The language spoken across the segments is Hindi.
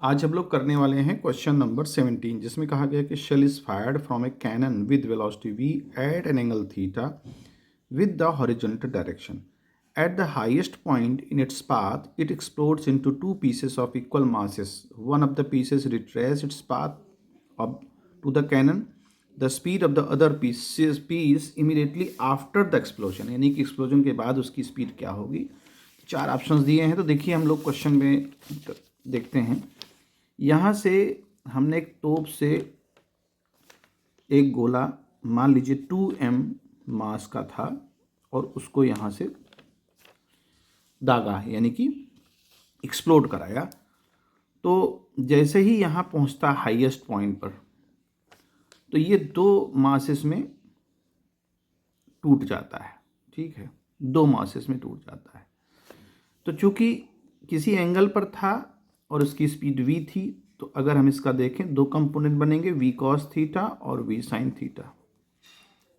आज हम लोग करने वाले हैं क्वेश्चन नंबर 17, जिसमें कहा गया कि shell is fired from a cannon with velocity v at an angle theta with the horizontal direction. At the highest point in its path, it explodes into two pieces of equal masses. One of the pieces retraces its path up to the cannon. The speed of the other piece immediately after the explosion, यानी कि एक्सप्लोजन के बाद उसकी स्पीड क्या होगी। चार ऑप्शंस दिए हैं, तो देखिए हम लोग क्वेश्चन में देखते हैं। यहाँ से हमने एक तोप से एक गोला मान लीजिए 2m मास का था और उसको यहाँ से दागा, यानी कि एक्सप्लोड कराया। तो जैसे ही यहाँ पहुँचता हाईएस्ट पॉइंट पर, तो ये दो मासेस में टूट जाता है। ठीक है, दो मासेस में टूट जाता है। तो चूंकि किसी एंगल पर था और उसकी स्पीड v थी, तो अगर हम इसका देखें, दो कंपोनेंट बनेंगे, v cos थीटा और v sin थीटा।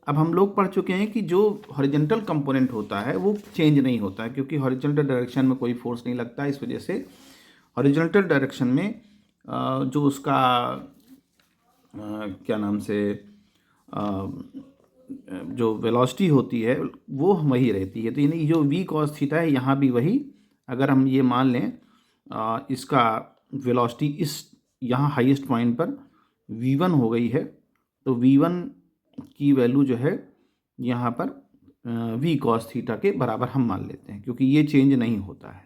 अब हम लोग पढ़ चुके हैं कि जो हॉरिजॉन्टल कंपोनेंट होता है वो चेंज नहीं होता है, क्योंकि हॉरिजॉन्टल डायरेक्शन में कोई फोर्स नहीं लगता। इस वजह से हॉरिजॉन्टल डायरेक्शन में जो उसका क्या नाम से जो वेलोसिटी होती है वो वही रहती है। तो यानी जो v cos थीटा है यहाँ भी वही, अगर हम ये मान लें इसका वेलोसिटी इस यहाँ हाईएस्ट पॉइंट पर v1 हो गई है, तो v1 की वैल्यू जो है यहाँ पर v cos थीटा के बराबर हम मान लेते हैं, क्योंकि ये चेंज नहीं होता है।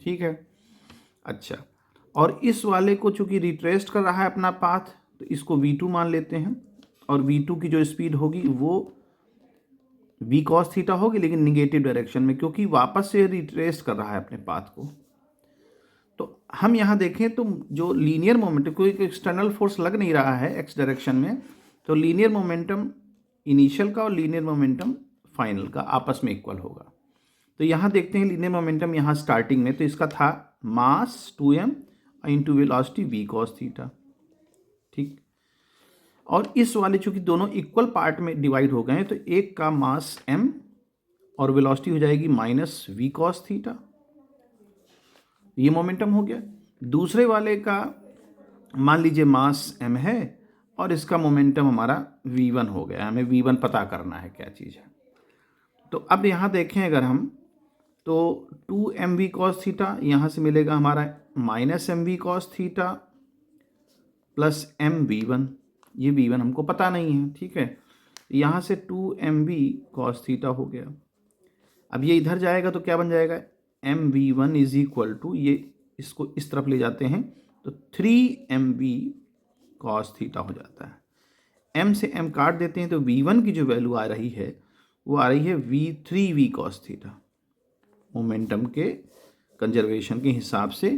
ठीक है, अच्छा, और इस वाले को चूंकि रिट्रेस्ड कर रहा है अपना पाथ, तो इसको v2 मान लेते हैं, और v2 की जो स्पीड होगी वो v cos थीटा होगी, लेकिन निगेटिव डायरेक्शन में, क्योंकि वापस से रिट्रेस कर रहा है अपने पाथ को। तो हम यहाँ देखें तो जो लीनियर मोमेंटम, कोई एक्सटर्नल फोर्स लग नहीं रहा है एक्स डायरेक्शन में, तो लीनियर मोमेंटम इनिशियल का और लीनियर मोमेंटम फाइनल का आपस में इक्वल होगा। तो यहाँ देखते हैं लीनियर मोमेंटम यहाँ स्टार्टिंग में, तो इसका था मास 2m into velocity v cos theta. ठीक, और इस वाले चूंकि दोनों इक्वल पार्ट में डिवाइड हो गए हैं, तो एक का मास m और वेलोसिटी हो जाएगी माइनस v cos थीटा, ये मोमेंटम हो गया। दूसरे वाले का मान लीजिए मास m है और इसका मोमेंटम हमारा v1 हो गया। हमें v1 पता करना है क्या चीज़ है। तो अब यहाँ देखें अगर हम, तो 2mv cos थीटा यहाँ से मिलेगा हमारा minus mv cos theta plus mv1, ये v1 हमको पता नहीं है। ठीक है, यहाँ से 2mv cos थीटा हो गया। अब ये इधर जाएगा तो क्या बन जाएगा, mv1 इज इक्वल टू, ये इसको इस तरफ ले जाते हैं तो 3mv cos थीटा हो जाता है। m से m काट देते हैं तो v1 की जो वैल्यू आ रही है वो आ रही है v3v cos थीटा, मोमेंटम के कंजर्वेशन के हिसाब से।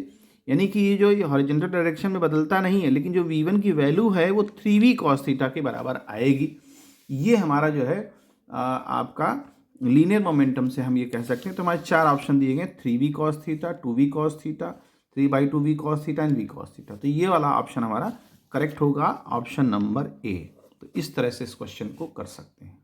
यानी कि ये जो हॉरिजॉन्टल डायरेक्शन में बदलता नहीं है, लेकिन जो v1 की वैल्यू है वो 3v cos थीटा के बराबर आएगी। ये हमारा जो है आपका लीनियर मोमेंटम से हम ये कह सकते हैं। तो हमारे चार ऑप्शन दिए गए, 3v cos theta, 2v cos theta, 3/2v cos theta and v cos theta. तो ये वाला ऑप्शन हमारा करेक्ट होगा, ऑप्शन नंबर ए। तो इस तरह से इस क्वेश्चन को कर सकते हैं।